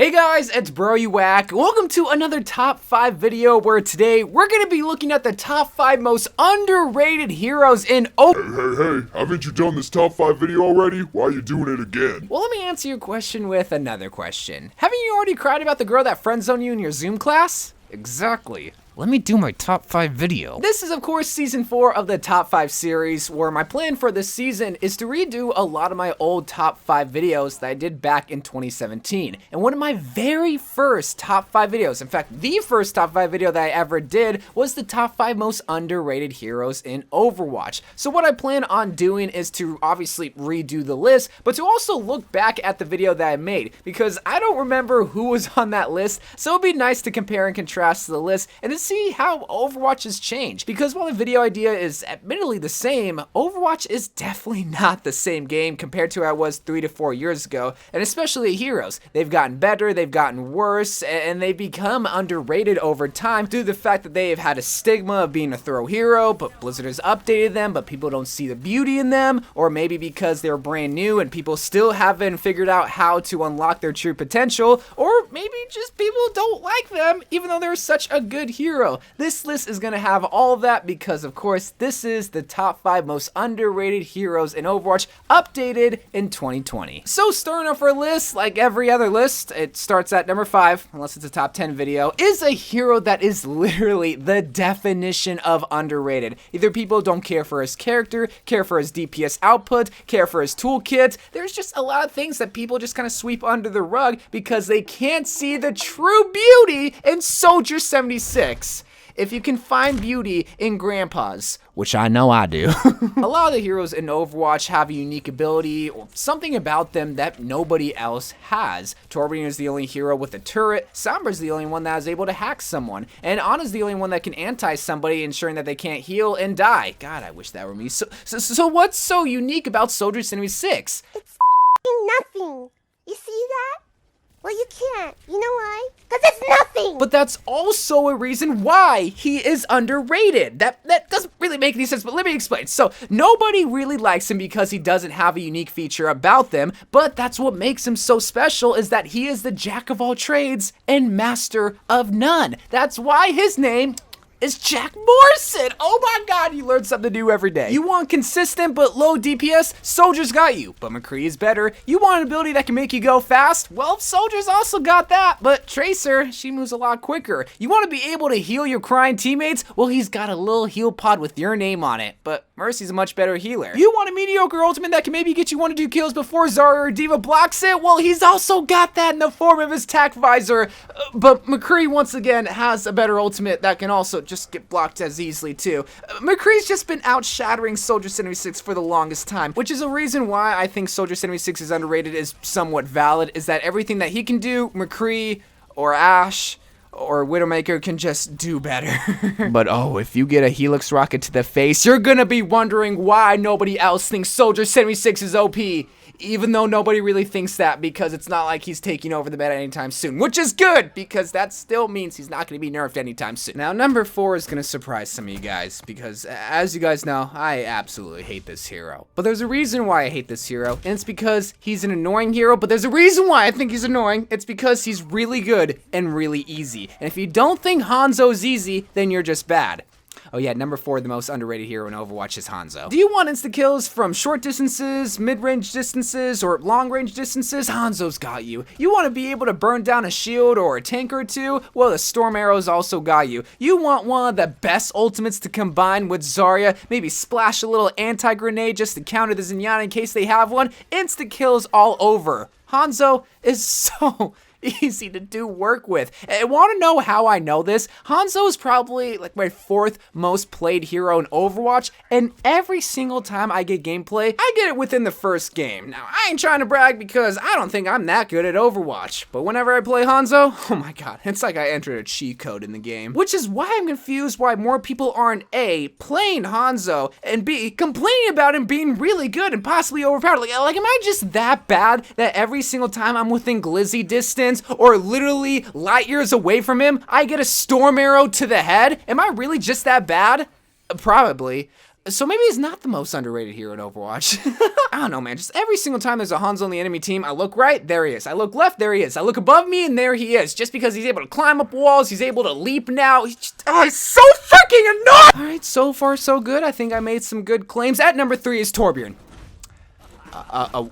Hey guys, it's Bro You Whack. Welcome to another top 5 video where today we're going to be looking at the top 5 most underrated heroes in Hey, haven't you done this top 5 video already? Why are you doing it again? Well, let me answer your question with another question. Haven't you already cried about the girl that friend-zoned you in your Zoom class? Exactly. Let me do my top 5 video. This is of course season 4 of the top 5 series, where my plan for this season is to redo a lot of my old top 5 videos that I did back in 2017. And one of my very first top 5 videos, in fact the first top 5 video that I ever did, was the top 5 most underrated heroes in Overwatch. So what I plan on doing is to obviously redo the list, but to also look back at the video that I made, because I don't remember who was on that list, so it'd be nice to compare and contrast the list and to see how Overwatch has changed. Because while the video idea is admittedly the same, Overwatch is definitely not the same game compared to how it was 3 to 4 years ago, and especially the heroes. They've gotten better, they've gotten worse, and they've become underrated over time due to the fact that they have had a stigma of being a throw hero, but Blizzard has updated them, but people don't see the beauty in them, or maybe because they're brand new and people still haven't figured out how to unlock their true potential, or maybe just people don't like them even though they're such a good hero. This list is going to have all of that because, of course, this is the top 5 most underrated heroes in Overwatch, updated in 2020. So starting off our list, like every other list, it starts at number 5, unless it's a top 10 video, is a hero that is literally the definition of underrated. Either people don't care for his character, care for his DPS output, care for his toolkit. There's just a lot of things that people just kind of sweep under the rug because they can't see the true beauty in Soldier 76. If you can find beauty in grandpas, which I know I do. A lot of the heroes in Overwatch have a unique ability or something about them that nobody else has. Torbjorn is the only hero with a turret, Sombra is the only one that is able to hack someone, and Ana is the only one that can anti somebody, ensuring that they can't heal and die. God, I wish that were me. So what's so unique about Soldier 76? It's nothing. You see that? Well, you can't. You know why? Because it's nothing! But that's also a reason why he is underrated. That doesn't really make any sense, but let me explain. So, nobody really likes him because he doesn't have a unique feature about them, but that's what makes him so special, is that he is the jack of all trades and master of none. That's why his name is Jack Morrison. Oh my god, you learn something new every day. You want consistent but low DPS? Soldier's got you, but McCree is better. You want an ability that can make you go fast? Well, Soldier's also got that, but Tracer, she moves a lot quicker. You want to be able to heal your crying teammates? Well, he's got a little heal pod with your name on it, but Mercy's a much better healer. You want a mediocre ultimate that can maybe get you 1 or 2 kills before Zarya or D.Va blocks it? Well, he's also got that in the form of his tac visor, but McCree once again has a better ultimate that can also just get blocked as easily too. McCree's just been out-shattering Soldier 76 for the longest time, which is a reason why I think Soldier 76 is underrated is somewhat valid, is that everything that he can do, McCree or Ashe or Widowmaker can just do better. But oh, if you get a Helix rocket to the face, you're gonna be wondering why nobody else thinks Soldier 76 is OP. Even though nobody really thinks that, because it's not like he's taking over the meta anytime soon, which is good, because that still means he's not going to be nerfed anytime soon. Now, number 4 is going to surprise some of you guys, because as you guys know, I absolutely hate this hero. But there's a reason why I hate this hero, and it's because he's an annoying hero, but there's a reason why I think he's annoying. It's because he's really good and really easy. And if you don't think Hanzo's easy, then you're just bad. Oh yeah, number 4, the most underrated hero in Overwatch is Hanzo. Do you want insta-kills from short distances, mid-range distances, or long-range distances? Hanzo's got you. You want to be able to burn down a shield or a tank or two? Well, the Storm Arrow's also got you. You want one of the best ultimates to combine with Zarya, maybe splash a little anti-grenade just to counter the Zenyatta in case they have one? Insta-kills all over. Hanzo is so easy to do work with. And want to know how I know this? Hanzo is probably like my 4th most played hero in Overwatch, and every single time I get gameplay, I get it within the first game. Now, I ain't trying to brag because I don't think I'm that good at Overwatch, but whenever I play Hanzo, oh my god, it's like I entered a cheat code in the game. Which is why I'm confused why more people aren't A, playing Hanzo, and B, complaining about him being really good and possibly overpowered. Like am I just that bad that every single time I'm within glizzy distance or literally light years away from him, I get a storm arrow to the head? Am I really just that bad? Probably. So maybe he's not the most underrated hero in Overwatch. I don't know, man. Just every single time there's a Hanzo on the enemy team, I look right, there he is. I look left, there he is. I look above me, and there he is. Just because he's able to climb up walls, he's able to leap now. He's so freaking annoying! Alright, so far so good. I think I made some good claims. At number 3 is Torbjorn.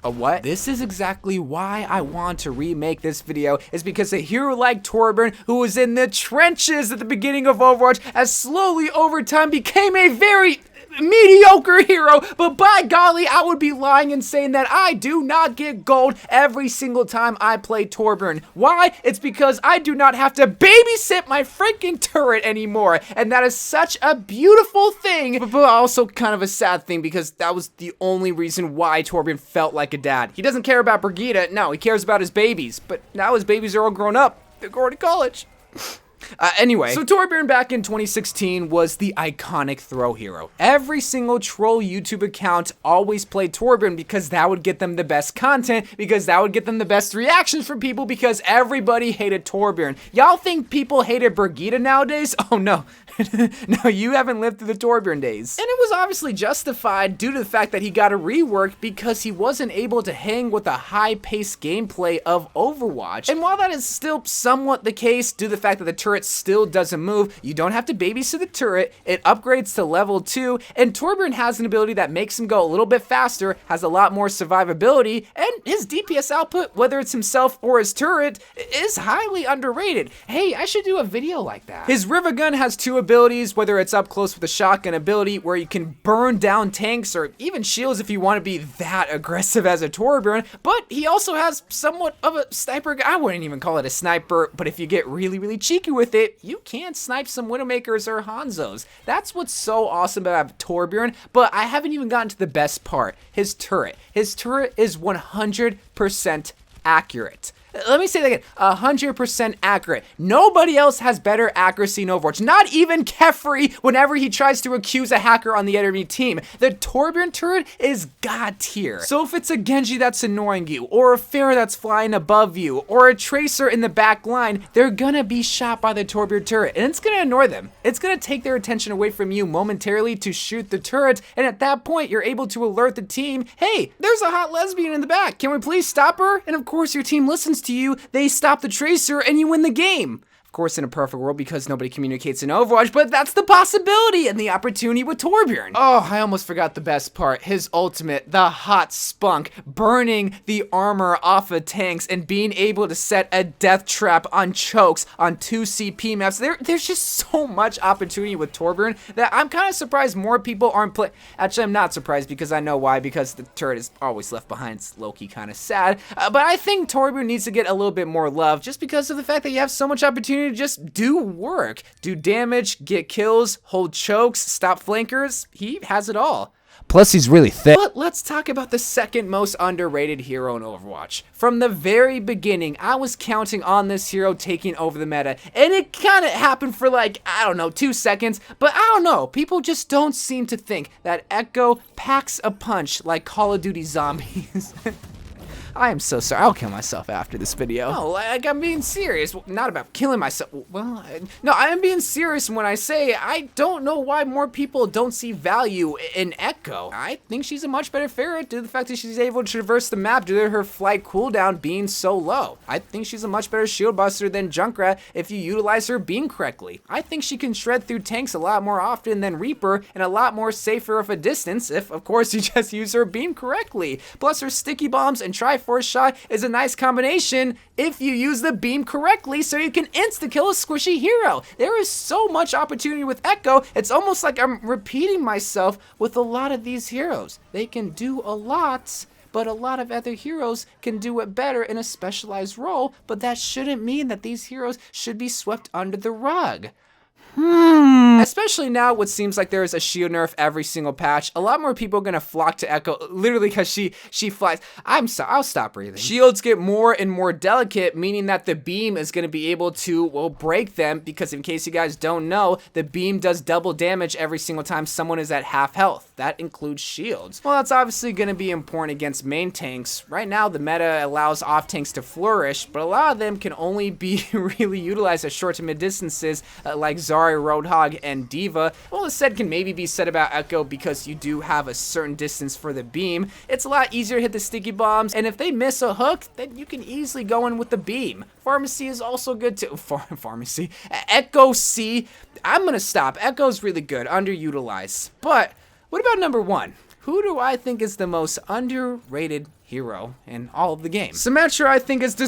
What? This is exactly why I want to remake this video, is because a hero like Torbjorn, who was in the trenches at the beginning of Overwatch, has slowly over time became a very mediocre hero, but by golly, I would be lying in saying that I do not get gold every single time I play Torbjorn. Why? It's because I do not have to babysit my freaking turret anymore, and that is such a beautiful thing, but also kind of a sad thing, because that was the only reason why Torbjorn felt like a dad. He doesn't care about Brigitte, no, he cares about his babies, but now his babies are all grown up. They're going to college. Anyway, so Torbjorn back in 2016 was the iconic throw hero. Every single troll YouTube account always played Torbjorn because that would get them the best content, because that would get them the best reactions from people, because everybody hated Torbjorn. Y'all think people hated Brigitte nowadays? Oh no. No, you haven't lived through the Torbjorn days. And it was obviously justified due to the fact that he got a rework because he wasn't able to hang with the high-paced gameplay of Overwatch. And while that is still somewhat the case due to the fact that the turret still doesn't move, you don't have to babysit the turret, it upgrades to level 2, and Torbjorn has an ability that makes him go a little bit faster, has a lot more survivability, and his DPS output, whether it's himself or his turret, is highly underrated. Hey, I should do a video like that. His river gun has 2 abilities, whether it's up close with a shotgun ability where you can burn down tanks or even shields if you want to be that aggressive as a Torbjorn, but he also has somewhat of a sniper. I wouldn't even call it a sniper, but if you get really cheeky with it, you can snipe some Widowmakers or Hanzos. That's what's so awesome about Torbjorn, but I haven't even gotten to the best part, his turret. His turret is 100% accurate. Let me say that again, 100% accurate. Nobody else has better accuracy in Overwatch. Not even Kefri whenever he tries to accuse a hacker on the enemy team. The Torbjorn turret is god tier. So if it's a Genji that's annoying you, or a Pharah that's flying above you, or a Tracer in the back line, they're gonna be shot by the Torbjorn turret, and it's gonna annoy them. It's gonna take their attention away from you momentarily to shoot the turret, and at that point, you're able to alert the team, hey, there's a hot lesbian in the back. Can we please stop her? And of course, your team listens to you, they stop the Tracer, and you win the game. Of course, in a perfect world, because nobody communicates in Overwatch, but that's the possibility and the opportunity with Torbjorn. Oh, I almost forgot the best part. His ultimate, the hot spunk, burning the armor off of tanks and being able to set a death trap on chokes on 2 CP maps. There's just so much opportunity with Torbjorn that I'm kind of surprised more people aren't playing. Actually, I'm not surprised because I know why, because the turret is always left behind. It's low-key kind of sad. But I think Torbjorn needs to get a little bit more love just because of the fact that you have so much opportunity to just do work, do damage, get kills, hold chokes, stop flankers. He has it all. Plus, he's really thick. But let's talk about the second most underrated hero in Overwatch. From the very beginning, I was counting on this hero taking over the meta, and it kind of happened for like, I don't know, 2 seconds, but I don't know, people just don't seem to think that Echo packs a punch like Call of Duty Zombies. I am so sorry. I'll kill myself after this video. No, like, I'm being serious. Not about killing myself. Well, no, I'm being serious when I say I don't know why more people don't see value in Echo. I think she's a much better Pharah due to the fact that she's able to traverse the map due to her flight cooldown being so low. I think she's a much better shield buster than Junkrat if you utilize her beam correctly. I think she can shred through tanks a lot more often than Reaper and a lot more safer of a distance if, of course, you just use her beam correctly. Plus, her sticky bombs and Triforce shot is a nice combination if you use the beam correctly so you can insta-kill a squishy hero. There is so much opportunity with Echo, it's almost like I'm repeating myself with a lot of these heroes. They can do a lot, but a lot of other heroes can do it better in a specialized role, but that shouldn't mean that these heroes should be swept under the rug. Especially now, what seems like there is a shield nerf every single patch. A lot more people are gonna flock to Echo, literally because she flies. I'll stop breathing. Shields get more and more delicate, meaning that the beam is gonna be able to, well, break them, because in case you guys don't know, the beam does double damage every single time someone is at half health. That includes shields. Well, that's obviously gonna be important against main tanks. Right now, the meta allows off tanks to flourish, but a lot of them can only be really utilized at short to mid distances, like Zarya Ahri, Roadhog, and D.Va. Well, the said can maybe be said about Echo because you do have a certain distance for the beam. It's a lot easier to hit the sticky bombs, and if they miss a hook, then you can easily go in with the beam. Pharmacy is also good too. Pharmacy. Echo C. I'm gonna stop. Echo's really good, underutilized. But what about number 1? Who do I think is the most underrated hero in all of the games? Symmetra, I think, is the...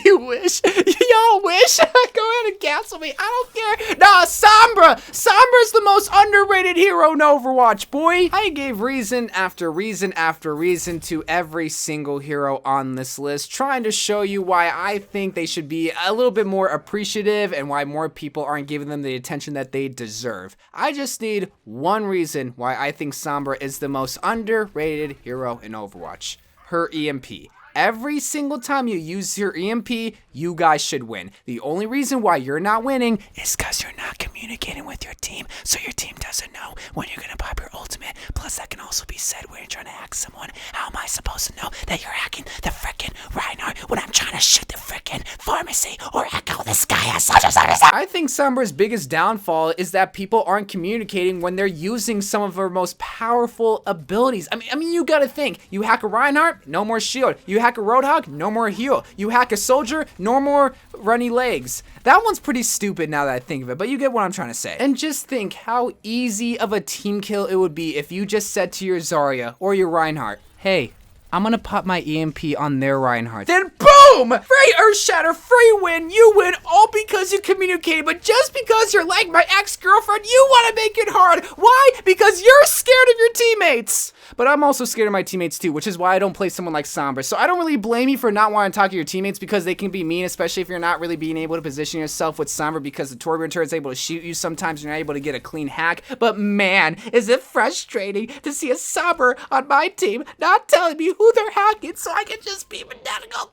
You wish. Y'all wish. Go ahead and cancel me. I don't care. Nah, Sombra. Sombra's the most underrated hero in Overwatch, boy. I gave reason after reason after reason to every single hero on this list, trying to show you why I think they should be a little bit more appreciative and why more people aren't giving them the attention that they deserve. I just need one reason why I think Sombra is the most underrated hero in Overwatch. Her EMP. Every single time you use your EMP, you guys should win. The only reason why you're not winning is because you're not communicating with your team, so your team doesn't know when you're gonna pop your ultimate. Plus, that can also be said when you're trying to hack someone. How am I supposed to know that you're hacking the frickin' Reinhardt when I'm trying to shoot the frickin' Pharmacy or Echo? This guy has such a service. I think Sombra's biggest downfall is that people aren't communicating when they're using some of her most powerful abilities. I mean, you gotta think. You hack a Reinhardt, no more shield. You hack a Roadhog, no more heal. You hack a soldier, no more runny legs. That one's pretty stupid now that I think of it, but you get what I'm trying to say. And just think how easy of a team kill it would be if you just said to your Zarya or your Reinhardt, hey, I'm gonna pop my EMP on their Reinhardt. Then boom! Free Earthshatter, free win, you win, all because you communicated. But just because you're like my ex-girlfriend, you wanna make it hard. Why? Because you're scared of your teammates. But I'm also scared of my teammates too, which is why I don't play someone like Sombra. So I don't really blame you for not wanting to talk to your teammates because they can be mean, especially if you're not really being able to position yourself with Sombra because the Torbjorn turret is able to shoot you. Sometimes you're not able to get a clean hack. But man, is it frustrating to see a Sombra on my team not telling me who they're hacking so I can just beam it down and go...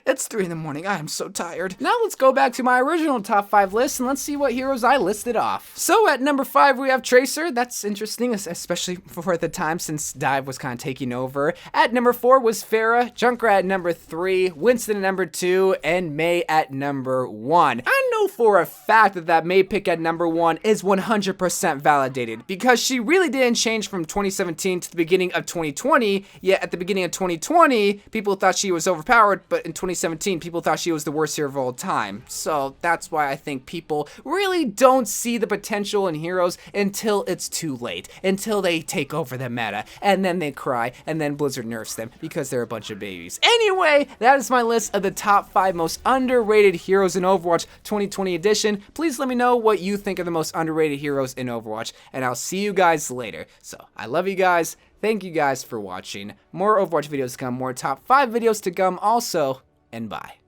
It's 3 in the morning. I am so tired. Now let's go back to my original top 5 list and let's see what heroes I listed off. So at number 5 we have Tracer. That's interesting, especially for the time since Dive was kind of taking over. At number 4 was Pharah, Junkrat at number 3, Winston at number 2, and Mei at number 1. I know for a fact that Mei pick at number 1 is 100% validated because she really didn't change from 2017 to the beginning of 2020. Yet at the beginning of 2020, people thought she was overpowered, but in 2017, people thought she was the worst hero of all time. So that's why I think people really don't see the potential in heroes until it's too late, until they take over the meta, and then they cry, and then Blizzard nerfs them because they're a bunch of babies. Anyway, that is my list of the top 5 most underrated heroes in Overwatch 2020 edition. Please let me know what you think are the most underrated heroes in Overwatch, and I'll see you guys later. So, I love you guys. Thank you guys for watching. More Overwatch videos to come, more top 5 videos to come also. And bye.